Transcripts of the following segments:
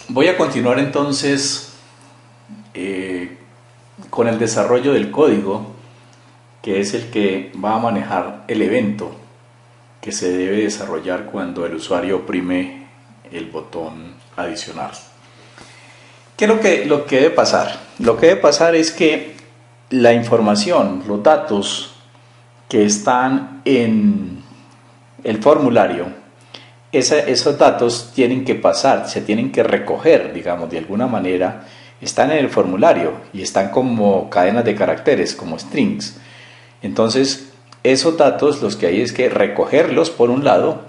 Voy a continuar entonces con el desarrollo del código, que es el que va a manejar el evento que se debe desarrollar cuando el usuario oprime el botón adicionar. ¿Qué es lo que debe pasar? Lo que debe pasar es que la información, los datos que están en el formulario, esos datos tienen que pasar, se tienen que recoger, digamos, de alguna manera, están en el formulario y están como cadenas de caracteres, como strings. Entonces, esos datos, los que hay es que recogerlos por un lado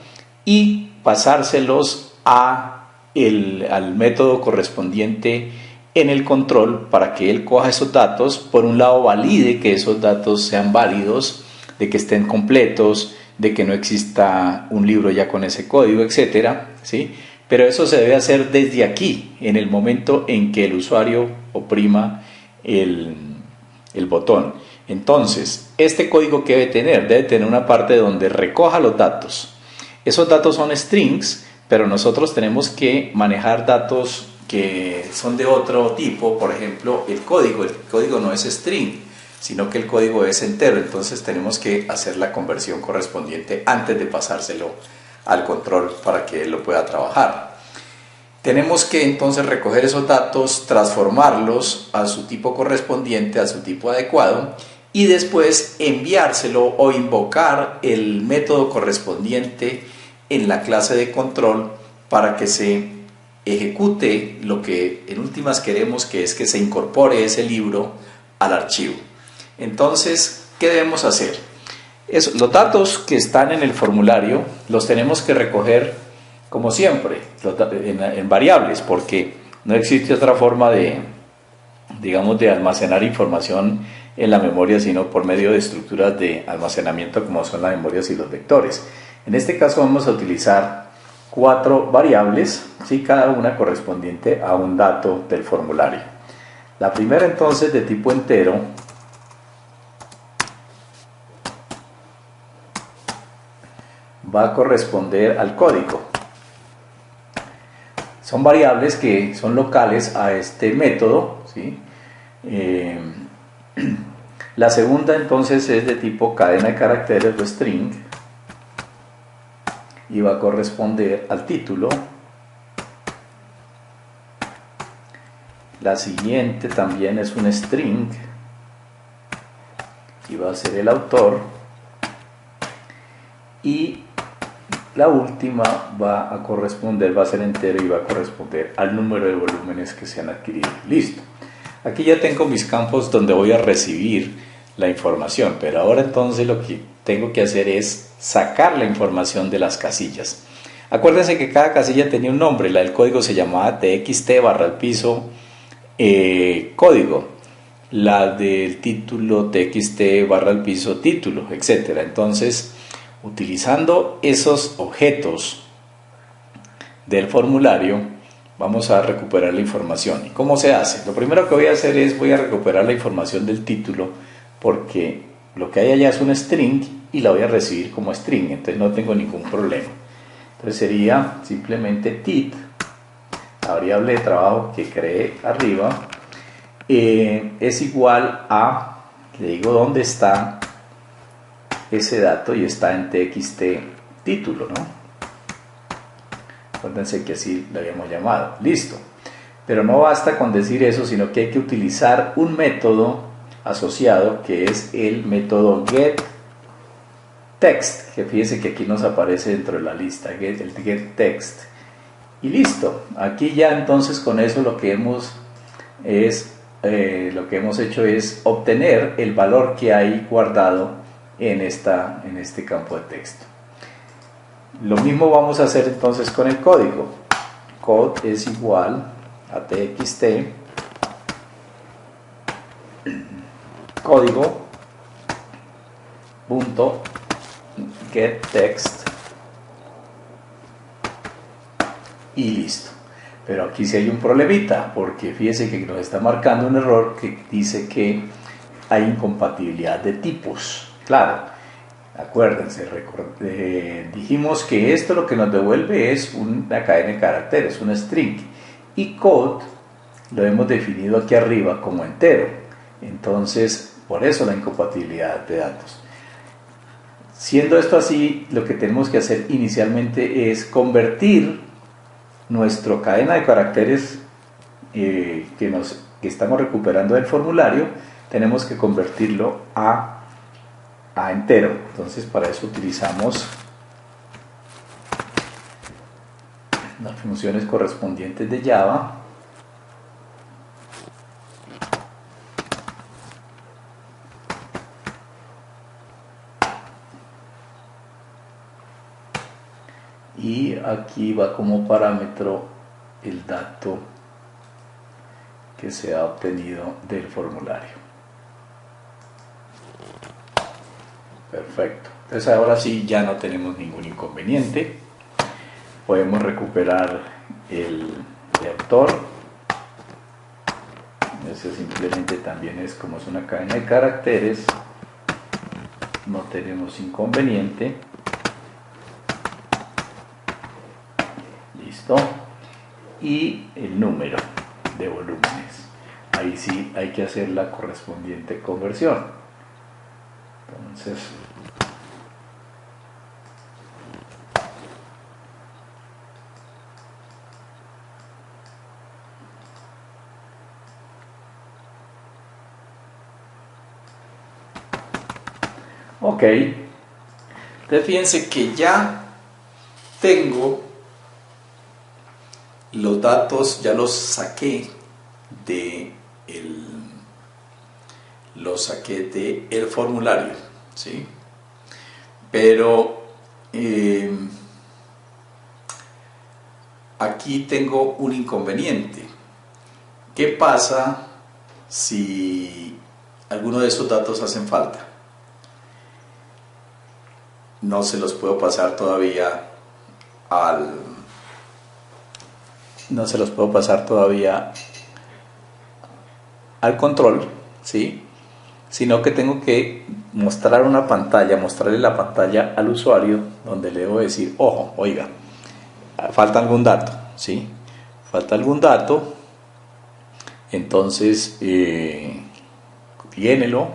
y pasárselos al método correspondiente en el control para que él coja esos datos, por un lado valide que esos datos sean válidos, de que estén completos, de que no exista un libro ya con ese código, etcétera, ¿sí? Pero eso se debe hacer desde aquí, en el momento en que el usuario oprima el botón. Entonces, este código que debe tener una parte donde recoja los datos. Esos datos son strings, pero nosotros tenemos que manejar datos que son de otro tipo. Por ejemplo, el código no es string, sino que el código es entero. Entonces tenemos que hacer la conversión correspondiente antes de pasárselo al control para que él lo pueda trabajar. Tenemos que entonces recoger esos datos, transformarlos a su tipo correspondiente, a su tipo adecuado, y después enviárselo o invocar el método correspondiente en la clase de control para que se ejecute lo que en últimas queremos, que es que se incorpore ese libro al archivo. Entonces, ¿qué debemos hacer? Los datos que están en el formulario los tenemos que recoger como siempre, en variables, porque no existe otra forma de almacenar información en la memoria, sino por medio de estructuras de almacenamiento como son las memorias y los vectores. En este caso vamos a utilizar 4 variables, ¿sí? Cada una correspondiente a un dato del formulario. La primera entonces, de tipo entero, va a corresponder al código. Son variables que son locales a este método, ¿sí? La segunda entonces es de tipo cadena de caracteres o string y va a corresponder al título. La siguiente también es un string y va a ser el autor. Y la última va a ser entero y va a corresponder al número de volúmenes que se han adquirido. Listo. Aquí ya tengo mis campos donde voy a recibir la información, pero ahora entonces lo que tengo que hacer es sacar la información de las casillas. Acuérdense que cada casilla tenía un nombre. La del código se llamaba txt código. La del título txt título, etc. Entonces, utilizando esos objetos del formulario, vamos a recuperar la información. ¿Y cómo se hace? Lo primero que voy a hacer es voy a recuperar la información del título, porque lo que hay allá es un string y la voy a recibir como string, entonces no tengo ningún problema. Entonces sería simplemente tit, la variable de trabajo que creé arriba, es igual a, le digo dónde está ese dato, y está en txt título, ¿no? Acuérdense que así lo habíamos llamado. Listo. Pero no basta con decir eso, sino que hay que utilizar un método asociado, que es el método getText, que fíjense que aquí nos aparece dentro de la lista, el getText. Y listo. Aquí ya entonces con eso lo que hemos hecho es obtener el valor que hay guardado en este campo de texto. Lo mismo vamos a hacer entonces con el código. Code es igual a txt código punto getText y listo. Pero aquí sí hay un problemita, porque fíjese que nos está marcando un error que dice que hay incompatibilidad de tipos. Claro, acuérdense, dijimos que esto lo que nos devuelve es una cadena de caracteres, un string, y code lo hemos definido aquí arriba como entero. Entonces, por eso la incompatibilidad de datos. Siendo esto así, lo que tenemos que hacer inicialmente es convertir nuestra cadena de caracteres que estamos recuperando del formulario, tenemos que convertirlo a entero. Entonces, para eso utilizamos las funciones correspondientes de Java. Y aquí va como parámetro el dato que se ha obtenido del formulario. Perfecto. Entonces ahora sí ya no tenemos ningún inconveniente. Podemos recuperar el autor. Ese simplemente también es como es una cadena de caracteres. No tenemos inconveniente. Listo. Y el número de volúmenes. Ahí sí hay que hacer la correspondiente conversión. Entonces, ok. Entonces fíjense que ya tengo los datos, ya los saqué de el formulario, ¿sí? Pero aquí tengo un inconveniente. ¿Qué pasa si alguno de esos datos hacen falta? No se los puedo pasar todavía al control, ¿sí? Sino que tengo que mostrar una pantalla, mostrarle la pantalla al usuario donde le debo decir, ojo, oiga, falta algún dato, ¿sí? Falta algún dato, entonces llénelo,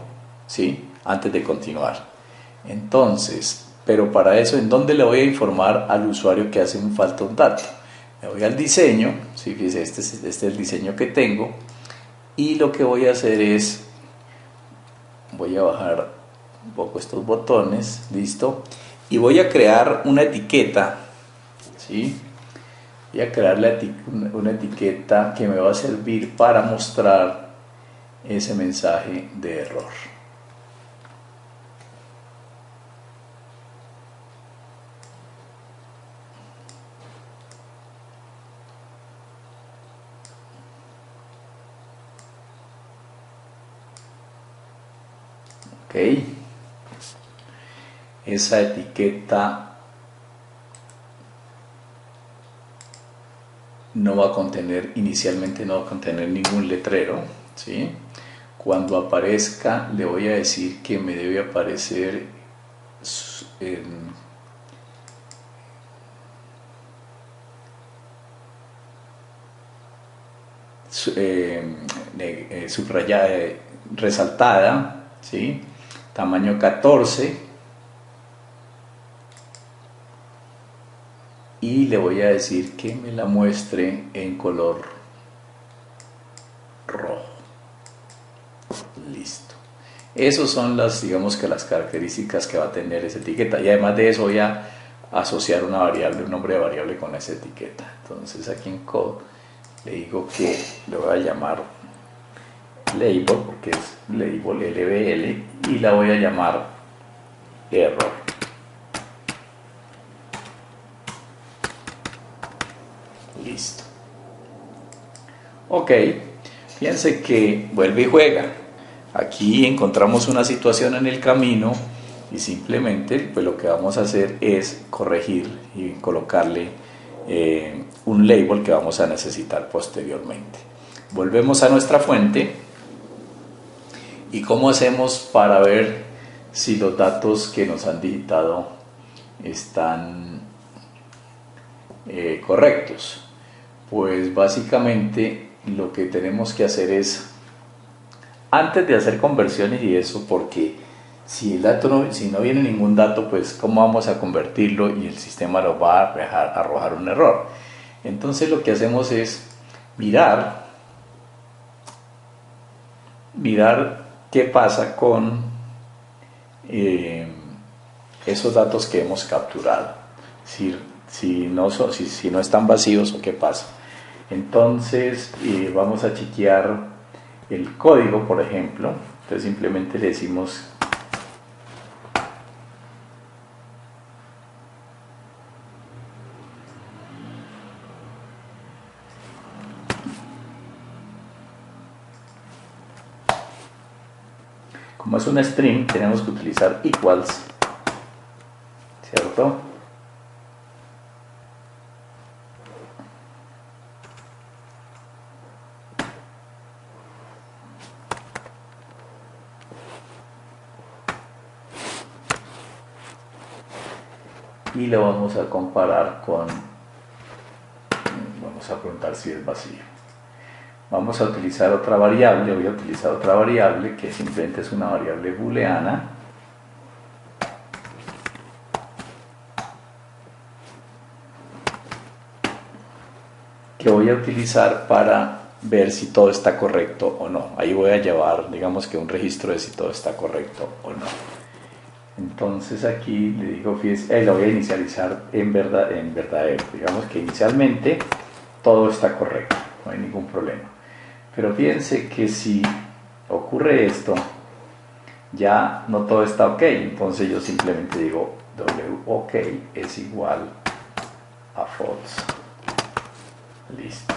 ¿sí? Antes de continuar. Entonces, pero para eso, ¿en dónde le voy a informar al usuario que hace falta un dato? Me voy al diseño, ¿sí? Fíjese, este es el diseño que tengo, y lo que voy a hacer es, voy a bajar un poco estos botones, listo, y voy a crear una etiqueta, ¿sí? Voy a crear una etiqueta que me va a servir para mostrar ese mensaje de error. Ok, esa etiqueta no va a contener, inicialmente no va a contener ningún letrero, ¿sí? Cuando aparezca le voy a decir que me debe aparecer subrayada, resaltada, ¿sí? Tamaño 14, y le voy a decir que me la muestre en color rojo. Listo. Esas son digamos que las características que va a tener esa etiqueta, y además de eso voy a asociar una variable, un nombre de variable con esa etiqueta. Entonces aquí en code le digo que le voy a llamar label, porque es label LBL, y la voy a llamar error. Listo. Ok, fíjense que vuelve y juega. Aquí encontramos una situación en el camino y simplemente pues lo que vamos a hacer es corregir y colocarle un label que vamos a necesitar posteriormente. Volvemos a nuestra fuente. ¿Y cómo hacemos para ver si los datos que nos han digitado están correctos? Pues básicamente lo que tenemos que hacer es, antes de hacer conversiones y eso, porque si el dato si no viene ningún dato, pues cómo vamos a convertirlo y el sistema nos va a arrojar un error. Entonces lo que hacemos es mirar qué pasa con esos datos que hemos capturado. Si no están vacíos o qué pasa. Entonces vamos a chequear el código, por ejemplo. Entonces simplemente le decimos como es un string, tenemos que utilizar equals, ¿cierto? Y lo vamos a comparar con, vamos a preguntar si es vacío. Vamos a utilizar otra variable, voy a utilizar otra variable que simplemente es una variable booleana. Que voy a utilizar para ver si todo está correcto o no. Ahí voy a llevar, digamos que un registro de si todo está correcto o no. Entonces aquí le digo, fíjese, lo voy a inicializar en verdadero. Digamos que inicialmente todo está correcto, no hay ningún problema. Pero fíjense que si ocurre esto, ya no todo está ok. Entonces yo simplemente digo WOK es igual a false. Listo.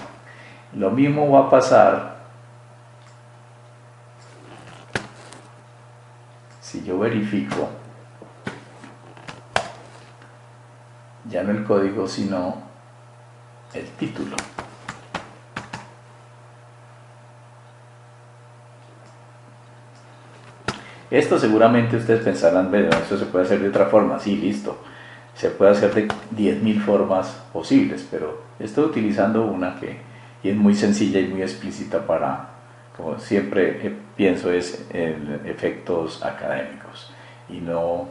Lo mismo va a pasar si yo verifico ya no el código sino el título. Esto seguramente ustedes pensarán, bueno, eso se puede hacer de otra forma. Sí, listo. Se puede hacer de 10.000 formas posibles, pero estoy utilizando una que y es muy sencilla y muy explícita para, como siempre pienso, es en efectos académicos y no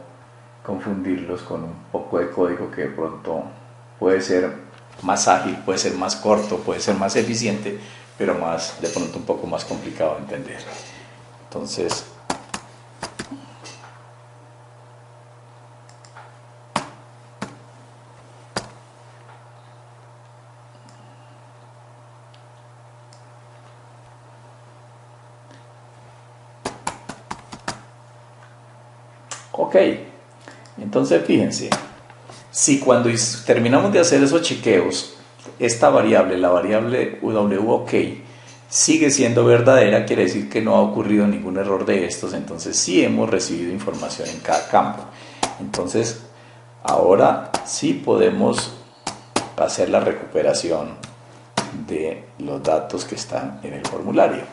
confundirlos con un poco de código que de pronto puede ser más ágil, puede ser más corto, puede ser más eficiente, pero más de pronto un poco más complicado de entender. Entonces, ok, entonces fíjense, si cuando terminamos de hacer esos chequeos, esta variable, la variable WOK, sigue siendo verdadera, quiere decir que no ha ocurrido ningún error de estos, entonces sí hemos recibido información en cada campo. Entonces, ahora sí podemos hacer la recuperación de los datos que están en el formulario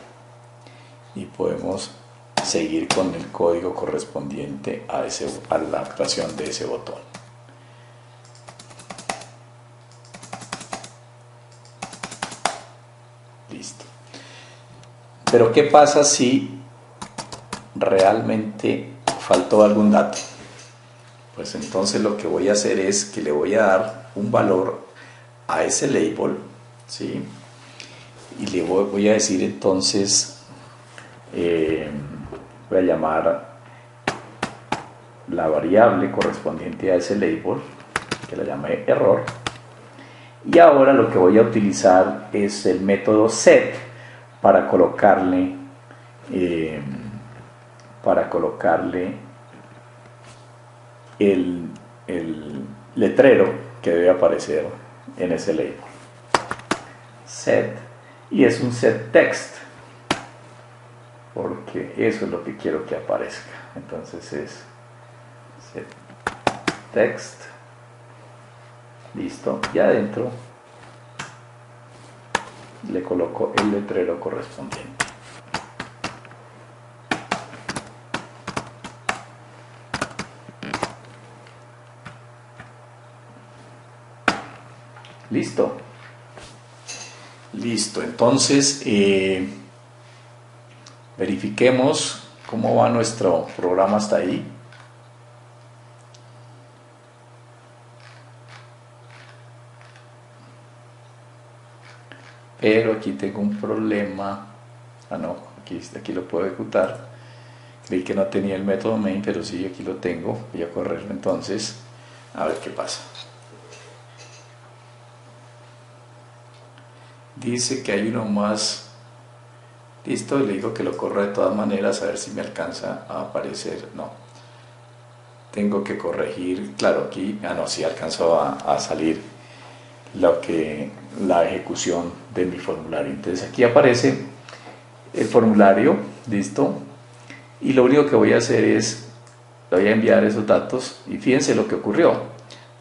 y podemos seguir con el código correspondiente a la actuación de ese botón. Listo. Pero ¿qué pasa si realmente faltó algún dato? Pues entonces lo que voy a hacer es que le voy a dar un valor a ese label, ¿sí? Y le voy a decir entonces, voy a llamar la variable correspondiente a ese label, que la llamé error. Y ahora lo que voy a utilizar es el método set para colocarle el letrero que debe aparecer en ese label. Set, y es un set text, porque eso es lo que quiero que aparezca. Entonces es set text. Listo, y adentro le coloco el letrero correspondiente. Listo. Listo, entonces verifiquemos cómo va nuestro programa hasta ahí. Pero aquí tengo un problema. Ah, no, aquí lo puedo ejecutar. Creí que no tenía el método main, pero sí, aquí lo tengo. Voy a correrlo entonces, a ver qué pasa. Dice que hay uno más. Listo, le digo que lo corra de todas maneras, a ver si me alcanza a aparecer. No, tengo que corregir. Claro, aquí, no, sí alcanzó a salir la ejecución de mi formulario. Entonces aquí aparece el formulario, listo, y lo único que voy a hacer es, le voy a enviar esos datos y fíjense lo que ocurrió.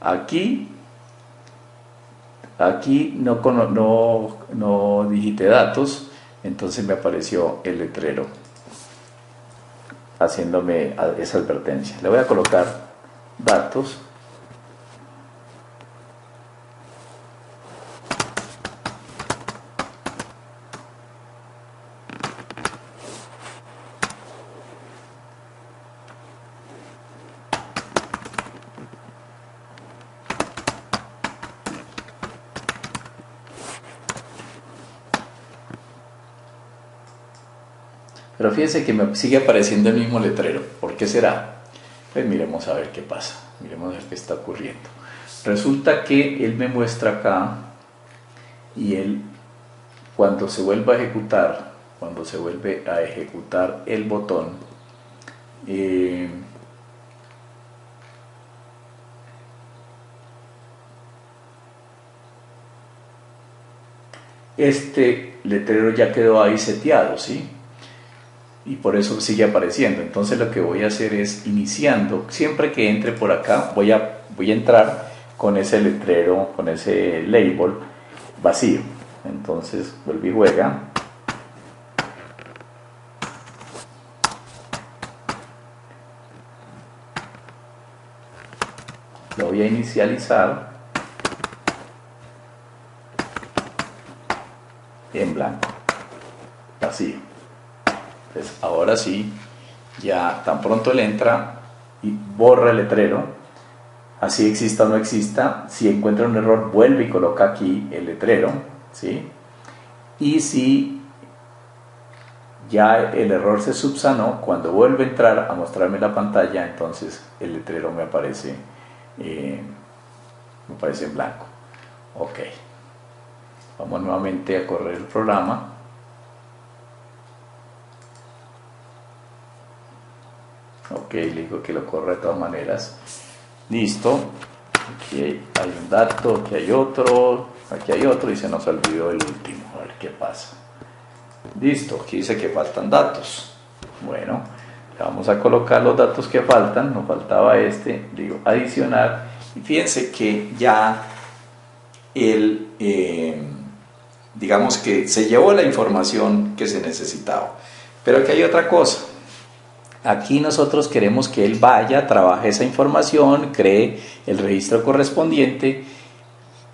Aquí no digité datos, entonces me apareció el letrero haciéndome esa advertencia. Le voy a colocar datos. Pero fíjense que me sigue apareciendo el mismo letrero. ¿Por qué será? Pues miremos a ver qué pasa. Miremos a ver qué está ocurriendo. Resulta que él me muestra acá y él, cuando se vuelve a ejecutar el botón, este letrero ya quedó ahí seteado, ¿sí? Y por eso sigue apareciendo. Entonces lo que voy a hacer es, iniciando, siempre que entre por acá voy a entrar con ese letrero, con ese label vacío. Entonces vuelve y juega. Lo voy a inicializar en blanco, vacío. Entonces ahora sí, ya tan pronto él entra y borra el letrero, así exista o no exista, si encuentra un error vuelve y coloca aquí el letrero, ¿sí? Y si ya el error se subsanó, cuando vuelve a entrar a mostrarme la pantalla, entonces el letrero me aparece en blanco. Ok, vamos nuevamente a correr el programa. Ok, le digo que lo corra de todas maneras. Listo. Aquí hay un dato, aquí hay otro y se nos olvidó el último. A ver qué pasa. Listo, aquí dice que faltan datos. Bueno, le vamos a colocar los datos que faltan. Nos faltaba digo adicionar. Y fíjense que ya digamos que se llevó la información que se necesitaba. Pero aquí hay otra cosa. Aquí nosotros queremos que él vaya, trabaje esa información, cree el registro correspondiente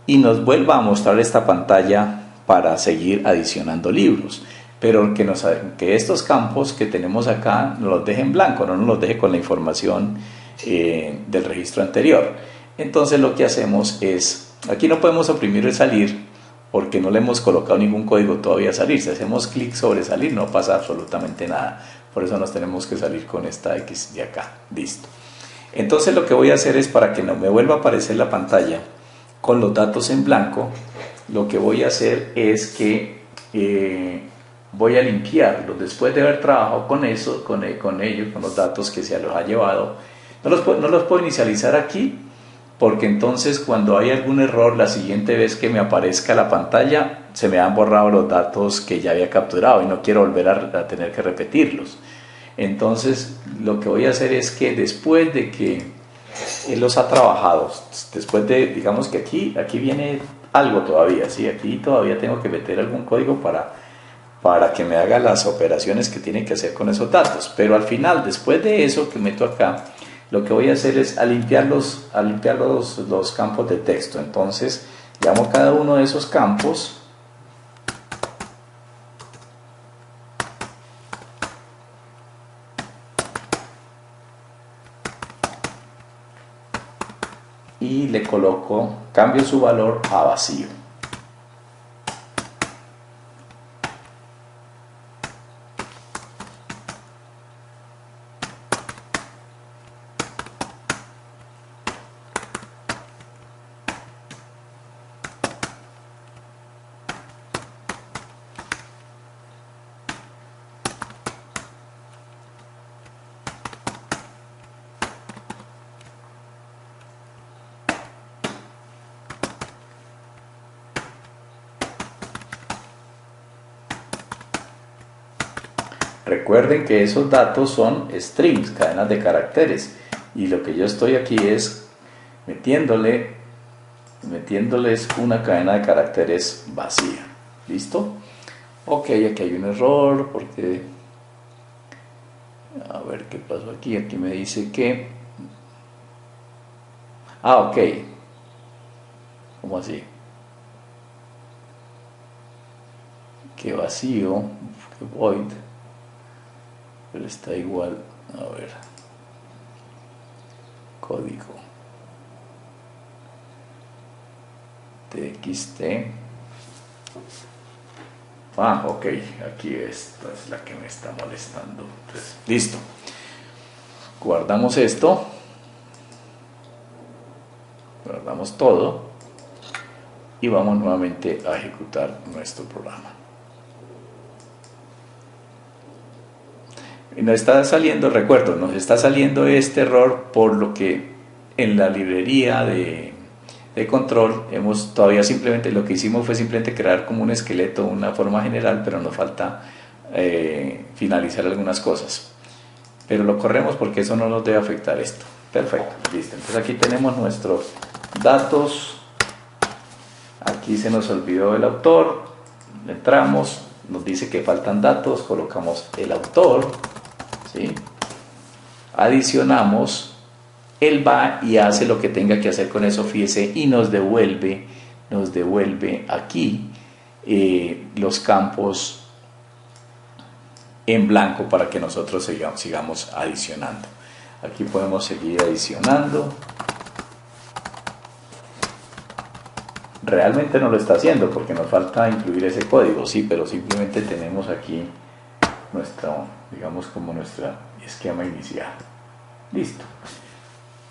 y nos vuelva a mostrar esta pantalla para seguir adicionando libros. Pero que estos campos que tenemos acá nos los deje en blanco, no nos los deje con la información del registro anterior. Entonces lo que hacemos es, aquí no podemos oprimir el salir porque no le hemos colocado ningún código todavía a salir. Si hacemos clic sobre salir no pasa absolutamente nada. Por eso nos tenemos que salir con esta X de acá. Listo. Entonces lo que voy a hacer es, para que no me vuelva a aparecer la pantalla con los datos en blanco, lo que voy a hacer es que voy a limpiarlos. Después de haber trabajado con eso, con ellos, con los datos que se los ha llevado, no los puedo inicializar aquí, porque entonces cuando hay algún error, la siguiente vez que me aparezca la pantalla, se me han borrado los datos que ya había capturado y no quiero volver a tener que repetirlos. Entonces lo que voy a hacer es que después de que él los ha trabajado, después de, digamos que aquí viene algo todavía, ¿sí? Aquí todavía tengo que meter algún código para que me haga las operaciones que tiene que hacer con esos datos, pero al final, después de eso que meto acá, lo que voy a hacer es a limpiar los campos de texto. Entonces llamo cada uno de esos campos coloco, cambio su valor a vacío. Recuerden que esos datos son strings, cadenas de caracteres, y lo que yo estoy aquí es metiéndoles una cadena de caracteres vacía. ¿Listo? Ok, aquí hay un error porque a ver qué pasó aquí. Aquí me dice que ok, ¿cómo así? Que vacío, que void, pero está igual. A ver, código txt. Ok, aquí esta es la que me está molestando. Entonces, listo, guardamos esto, guardamos todo y vamos nuevamente a ejecutar nuestro programa. Y nos está saliendo, recuerdo, nos está saliendo este error por lo que en la librería de control todavía simplemente lo que hicimos fue simplemente crear como un esqueleto, una forma general, pero nos falta finalizar algunas cosas. Pero lo corremos porque eso no nos debe afectar esto. Perfecto, listo. Entonces aquí tenemos nuestros datos. Aquí se nos olvidó el autor, entramos, nos dice que faltan datos, colocamos el autor, ¿sí? Adicionamos, él va y hace lo que tenga que hacer con eso, fíjese, y nos devuelve aquí los campos en blanco para que nosotros sigamos adicionando. Aquí podemos seguir adicionando. Realmente no lo está haciendo porque nos falta incluir ese código, sí, pero simplemente tenemos aquí nuestro, digamos, como nuestro esquema inicial. Listo.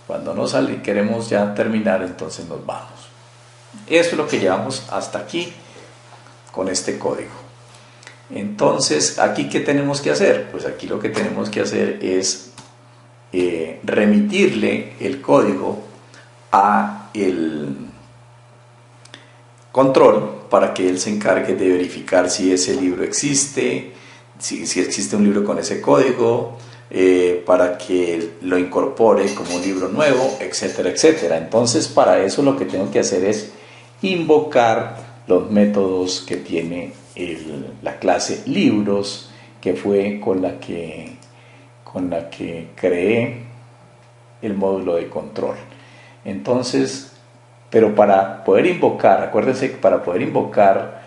Cuando nos sale y queremos ya terminar, entonces nos vamos. Eso es lo que llevamos hasta aquí con este código. Entonces, ¿aquí qué tenemos que hacer? Pues aquí lo que tenemos que hacer es remitirle el código a el control para que él se encargue de verificar si ese libro existe, si existe un libro con ese código, para que lo incorpore como un libro nuevo, etcétera, etcétera. Entonces, para eso lo que tengo que hacer es invocar los métodos que tiene la clase libros, que fue con la que creé el módulo de control. Entonces, pero para poder invocar, acuérdense que para poder invocar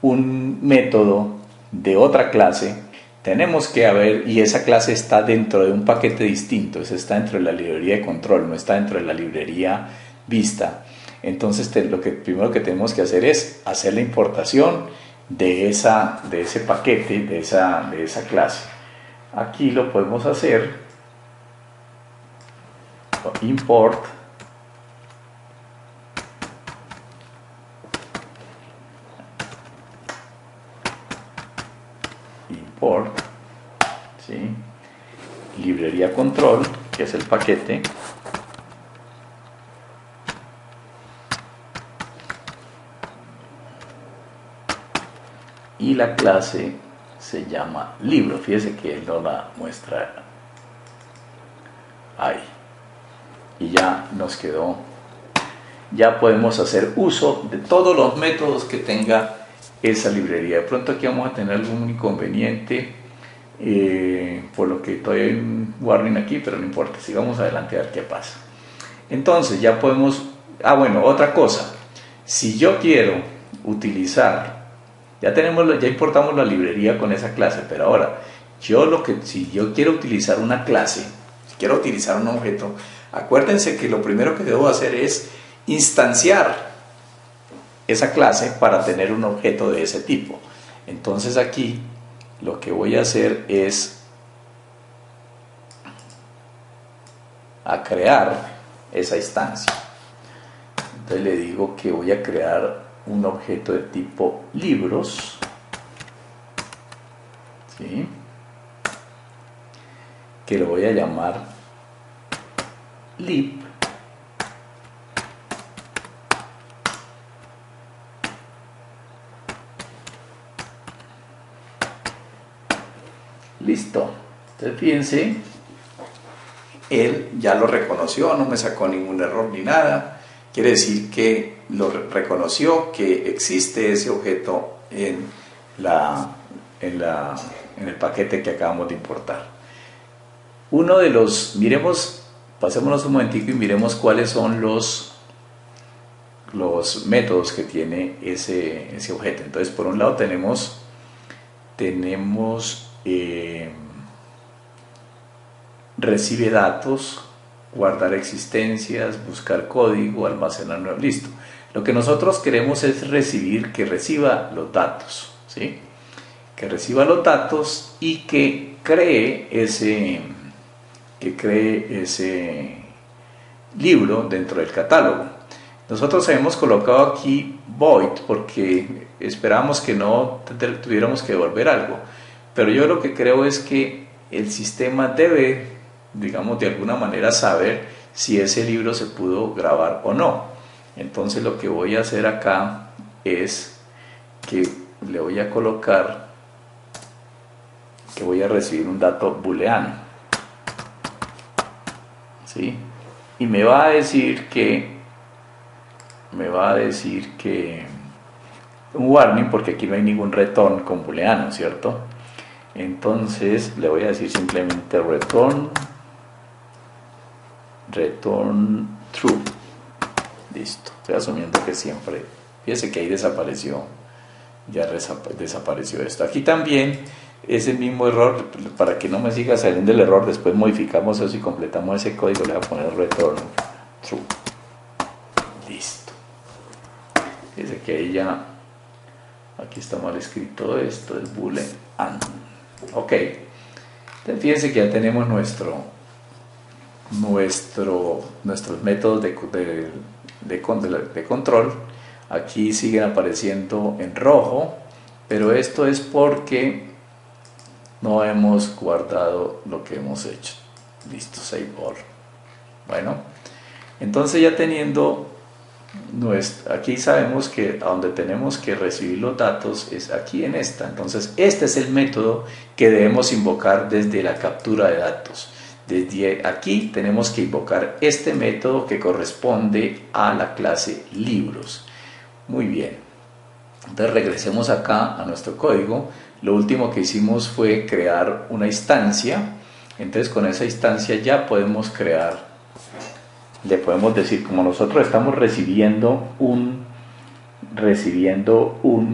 un método de otra clase, tenemos que y esa clase está dentro de un paquete distinto, esa está dentro de la librería de control, no está dentro de la librería vista. Entonces primero que tenemos que hacer es hacer la importación de ese paquete, de esa clase. Aquí lo podemos hacer, import ¿sí? Librería control, que es el paquete, y la clase se llama libro. Fíjese que él no la muestra ahí, y ya nos quedó. Ya podemos hacer uso de todos los métodos que tenga esa librería. De pronto aquí vamos a tener algún inconveniente, por lo que todavía hay un warning aquí, pero no importa, sigamos adelante a ver qué pasa. Entonces ya podemos, bueno, otra cosa, si yo quiero utilizar, ya importamos la librería con esa clase, pero ahora, si yo quiero utilizar una clase, si quiero utilizar un objeto, acuérdense que lo primero que debo hacer es instanciar esa clase para tener un objeto de ese tipo. Entonces aquí lo que voy a hacer es a crear esa instancia. Entonces le digo que voy a crear un objeto de tipo libros, ¿sí? Que lo voy a llamar lib. Listo. Entonces fíjense, él ya lo reconoció, no me sacó ningún error ni nada. Quiere decir que lo reconoció, que existe ese objeto en el paquete que acabamos de importar. Uno de los, pasémonos un momentico y miremos cuáles son los métodos que tiene ese objeto. Entonces, por un lado tenemos recibe datos, guardar existencias, buscar código, almacenar nuevos. Listo. Lo que nosotros queremos es que reciba los datos, ¿sí? Que reciba los datos y que cree ese libro dentro del catálogo. Nosotros hemos colocado aquí void porque esperamos que no tuviéramos que devolver algo, pero yo lo que creo es que el sistema debe, digamos, de alguna manera saber si ese libro se pudo grabar o no. Entonces lo que voy a hacer acá es que le voy a colocar que voy a recibir un dato booleano, ¿sí? Y me va a decir que un warning, porque aquí no hay ningún return con booleano, ¿cierto? Entonces le voy a decir simplemente return true. Listo. Estoy asumiendo que siempre, fíjese que ahí desapareció, ya desapareció esto. Aquí también es el mismo error, para que no me siga saliendo el error, después modificamos eso y completamos ese código. Le voy a poner return true. Listo. Fíjese que ahí ya, aquí está mal escrito esto, es boolean. Ok. Entonces fíjense que ya tenemos nuestros métodos de control. Aquí siguen apareciendo en rojo, pero esto es porque no hemos guardado lo que hemos hecho. Listo, save all. Bueno, entonces ya teniendo aquí sabemos que a donde tenemos que recibir los datos es aquí en esta. Entonces este es el método que debemos invocar desde la captura de datos. Desde aquí tenemos que invocar este método que corresponde a la clase libros. Muy bien. Entonces regresemos acá a nuestro código. Lo último que hicimos fue crear una instancia. Entonces con esa instancia ya podemos crear, le podemos decir, como nosotros estamos recibiendo un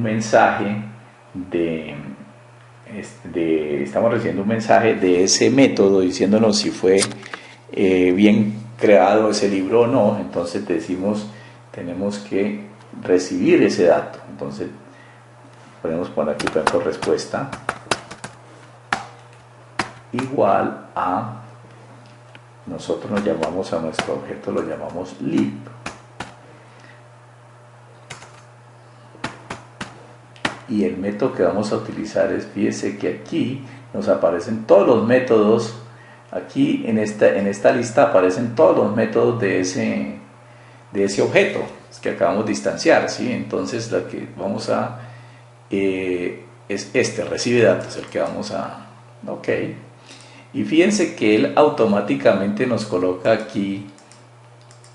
mensaje estamos recibiendo un mensaje de ese método diciéndonos si fue bien creado ese libro o no. Entonces decimos, tenemos que recibir ese dato. Entonces podemos poner aquí, por ejemplo, respuesta igual a, nosotros nos llamamos a nuestro objeto, lo llamamos lib, y el método que vamos a utilizar es, fíjese que aquí nos aparecen todos los métodos, aquí en esta lista aparecen todos los métodos de ese objeto que acabamos de instanciar, ¿sí? Entonces lo que vamos a es recibe datos, el que vamos a, ok, y fíjense que él automáticamente nos coloca aquí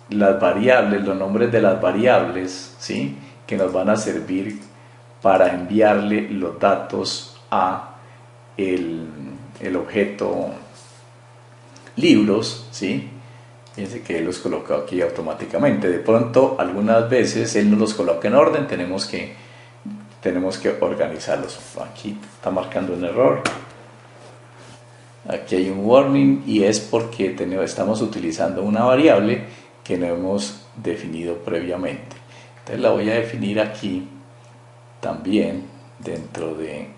las variables, los nombres de las variables, ¿sí? Que nos van a servir para enviarle los datos a el objeto libros, ¿sí? Fíjense que él los coloca aquí automáticamente. De pronto, algunas veces él no los coloca en orden, tenemos que organizarlos. Aquí está marcando un error. Aquí hay un warning y es porque estamos utilizando una variable que no hemos definido previamente. Entonces la voy a definir aquí también dentro de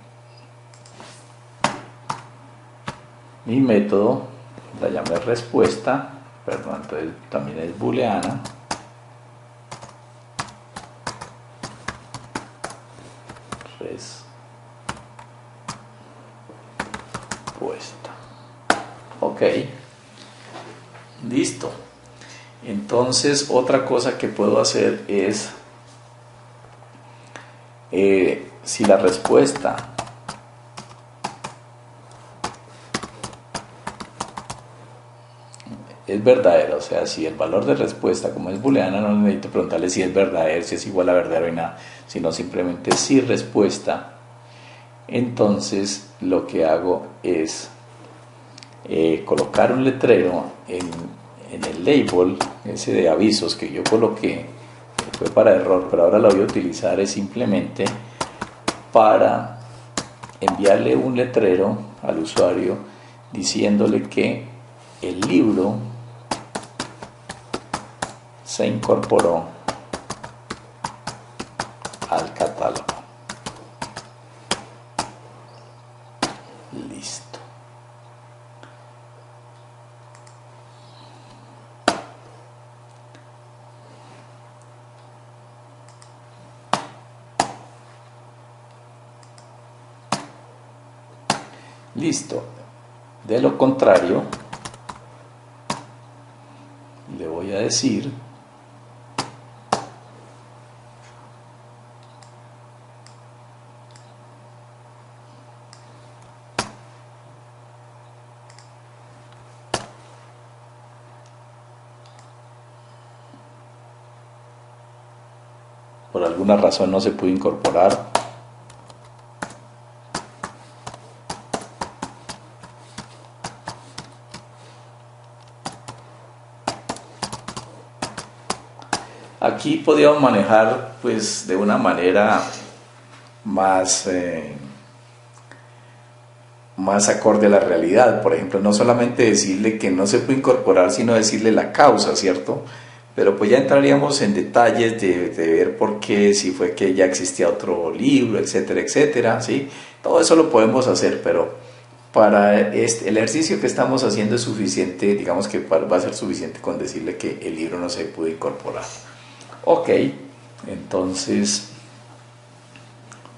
mi método. La llamé respuesta, perdón, entonces también es booleana. Respuesta. Ok, listo. Entonces otra cosa que puedo hacer es, si la respuesta es verdadera, o sea, si el valor de respuesta, como es booleana, no necesito preguntarle si es verdadero, si es igual a verdadero y nada, sino simplemente si respuesta. Entonces lo que hago es colocar un letrero en el label, ese de avisos que yo coloqué, fue para error, pero ahora lo voy a utilizar es simplemente para enviarle un letrero al usuario diciéndole que el libro se incorporó al catálogo. Listo. Listo. De lo contrario, le voy a decir por alguna razón no se pudo incorporar. Aquí podíamos manejar pues de una manera más acorde a la realidad. Por ejemplo, no solamente decirle que no se puede incorporar, sino decirle la causa, ¿cierto? Pero pues ya entraríamos en detalles de ver por qué, si fue que ya existía otro libro, etcétera, etcétera, ¿sí? Todo eso lo podemos hacer, pero para el ejercicio que estamos haciendo es suficiente, digamos que va a ser suficiente con decirle que el libro no se pudo incorporar. Ok, entonces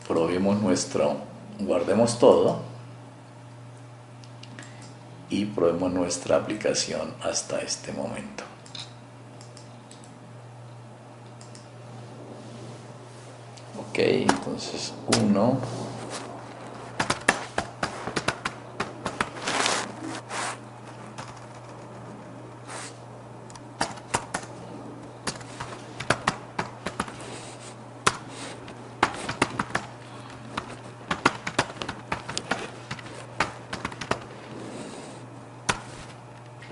probemos guardemos todo y probemos nuestra aplicación hasta este momento. Ok, entonces 1.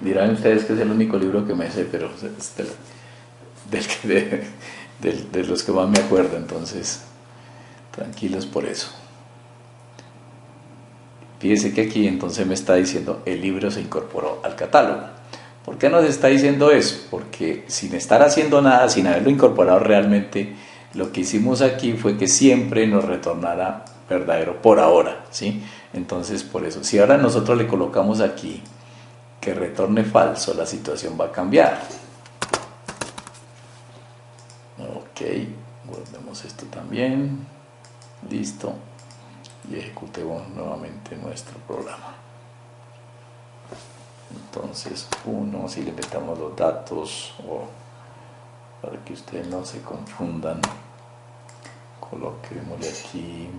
Dirán ustedes que es el único libro que me sé, pero es de los que más me acuerdo, entonces tranquilos por eso. Fíjese que aquí entonces me está diciendo el libro se incorporó al catálogo. ¿Por qué nos está diciendo eso? Porque sin estar haciendo nada, sin haberlo incorporado realmente, lo que hicimos aquí fue que siempre nos retornara verdadero por ahora, ¿sí? Entonces por eso, si ahora nosotros le colocamos aquí que retorne falso, la situación va a cambiar. Ok, guardemos esto también. Listo. Y ejecutemos nuevamente nuestro programa. Entonces, 1, si le metamos los datos, o para que ustedes no se confundan, coloquémosle aquí.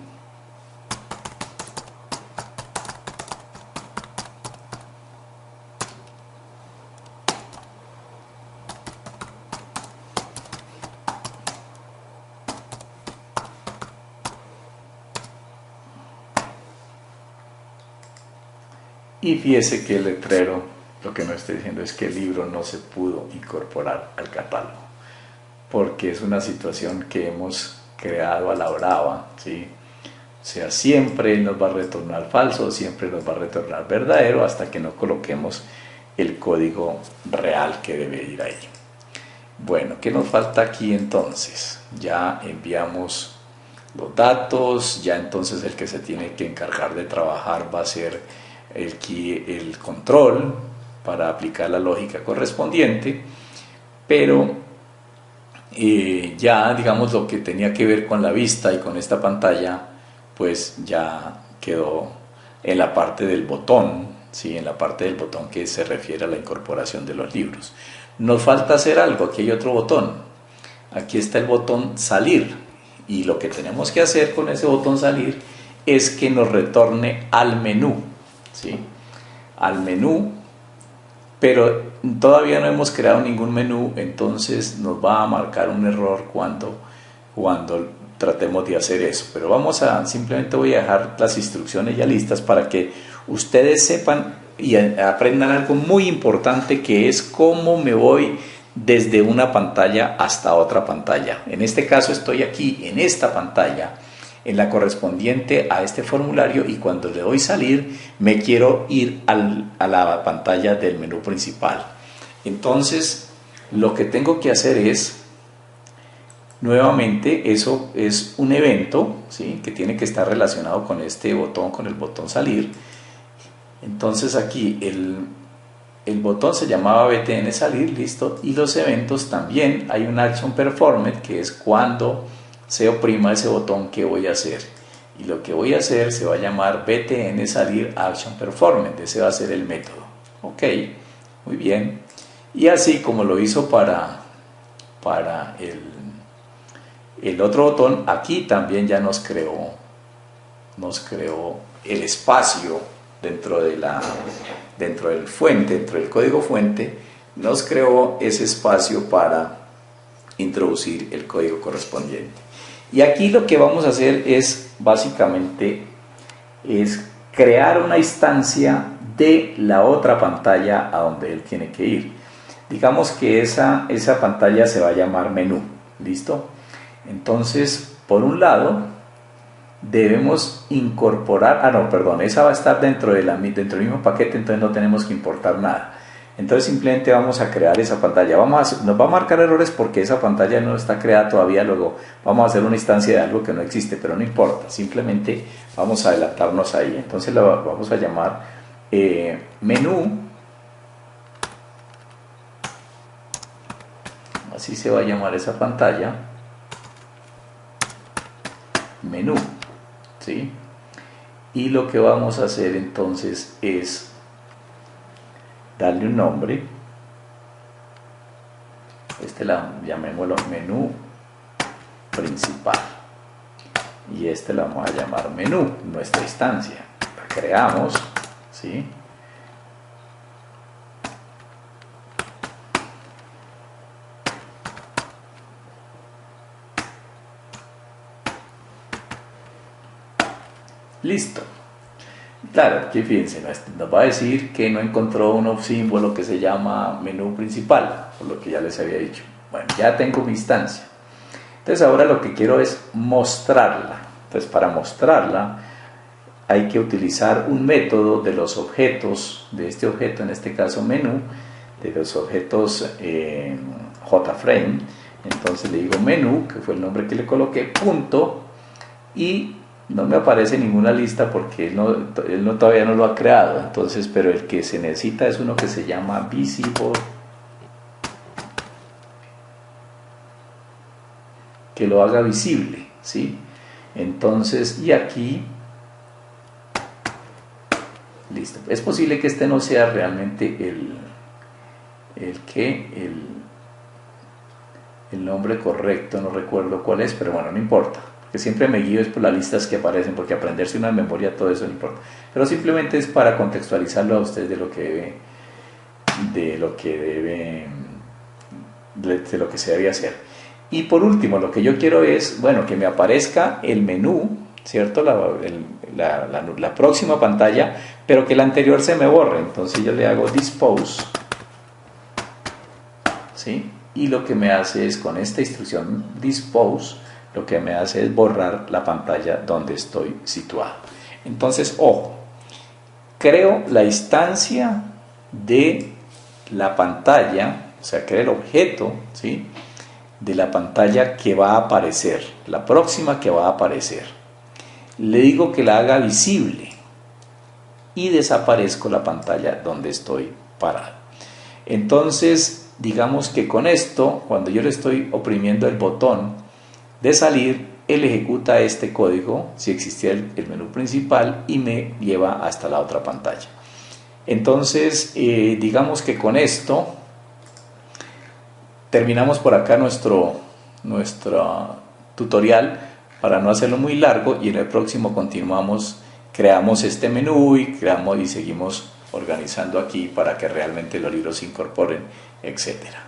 Y fíjese que el letrero lo que nos está diciendo es que el libro no se pudo incorporar al catálogo, porque es una situación que hemos creado a la brava, ¿sí? O sea, siempre nos va a retornar falso, siempre nos va a retornar verdadero hasta que no coloquemos el código real que debe ir ahí. Bueno, ¿qué nos falta aquí entonces? Ya enviamos los datos, ya entonces el que se tiene que encargar de trabajar va a ser el control para aplicar la lógica correspondiente, pero ya digamos lo que tenía que ver con la vista y con esta pantalla, pues ya quedó en la parte del botón, ¿sí? En la parte del botón que se refiere a la incorporación de los libros. Nos falta hacer algo, aquí hay otro botón, aquí está el botón salir, y lo que tenemos que hacer con ese botón salir es que nos retorne al menú, ¿sí? Al menú, pero todavía no hemos creado ningún menú, entonces nos va a marcar un error cuando tratemos de hacer eso. Pero simplemente voy a dejar las instrucciones ya listas para que ustedes sepan y aprendan algo muy importante, que es cómo me voy desde una pantalla hasta otra pantalla. En este caso estoy aquí en esta pantalla, en la correspondiente a este formulario, y cuando le doy salir me quiero ir a la pantalla del menú principal. Entonces lo que tengo que hacer es, nuevamente, eso es un evento, ¿sí? Que tiene que estar relacionado con este botón, con el botón salir. Entonces aquí el botón se llamaba btn salir, listo, y los eventos también. Hay un action performed, que es cuando se oprima ese botón que voy a hacer, y lo que voy a hacer se va a llamar btn salir action performed. Ese va a ser el método. Ok, muy bien. Y así como lo hizo para el otro botón, aquí también ya nos creó el espacio dentro del código fuente, nos creó ese espacio para introducir el código correspondiente. Y aquí lo que vamos a hacer es básicamente crear una instancia de la otra pantalla a donde él tiene que ir. Digamos que esa pantalla se va a llamar menú, ¿listo? Entonces, por un lado, debemos incorporar, esa va a estar dentro del mismo paquete, entonces no tenemos que importar nada. Entonces simplemente vamos a crear esa pantalla. Nos va a marcar errores porque esa pantalla no está creada todavía. Luego vamos a hacer una instancia de algo que no existe, pero no importa, simplemente vamos a adelantarnos ahí. Entonces la vamos a llamar menú, así se va a llamar esa pantalla, menú, ¿sí? Y lo que vamos a hacer entonces es darle un nombre. Llamémoslo menú principal, y la vamos a llamar menú, nuestra instancia. La creamos, ¿sí? Listo. Claro, aquí fíjense, nos va a decir que no encontró un símbolo que se llama menú principal, por lo que ya les había dicho. Bueno, ya tengo mi instancia. Entonces ahora lo que quiero es mostrarla. Entonces para mostrarla hay que utilizar un método de los objetos, de este objeto, en este caso menú, de los objetos JFrame. Entonces le digo menú, que fue el nombre que le coloqué, punto, y no me aparece ninguna lista porque él todavía no lo ha creado. Entonces, pero el que se necesita es uno que se llama visible, que lo haga visible, ¿sí? Entonces, y aquí, listo. Es posible que este no sea realmente el nombre correcto, no recuerdo cuál es, pero bueno, no importa, que siempre me guío es por las listas que aparecen, porque aprenderse una memoria, todo eso no importa, pero simplemente es para contextualizarlo a ustedes de lo que se debe hacer. Y por último, lo que yo quiero es, bueno, que me aparezca el menú, ¿cierto? La próxima pantalla, pero que la anterior se me borre. Entonces yo le hago dispose, ¿sí? Y lo que me hace es, con esta instrucción dispose, lo que me hace es borrar la pantalla donde estoy situado. Entonces, ojo, creo la instancia de la pantalla, sea, crea el objeto, ¿sí?, de la pantalla que va a aparecer, la próxima que va a aparecer. Le digo que la haga visible y desaparezco la pantalla donde estoy parado. Entonces, digamos que con esto, cuando yo le estoy oprimiendo el botón de salir, él ejecuta este código, si existía el menú principal, y me lleva hasta la otra pantalla. Entonces, digamos que con esto terminamos por acá nuestro tutorial, para no hacerlo muy largo, y en el próximo continuamos, creamos este menú y seguimos organizando aquí para que realmente los libros se incorporen, etcétera.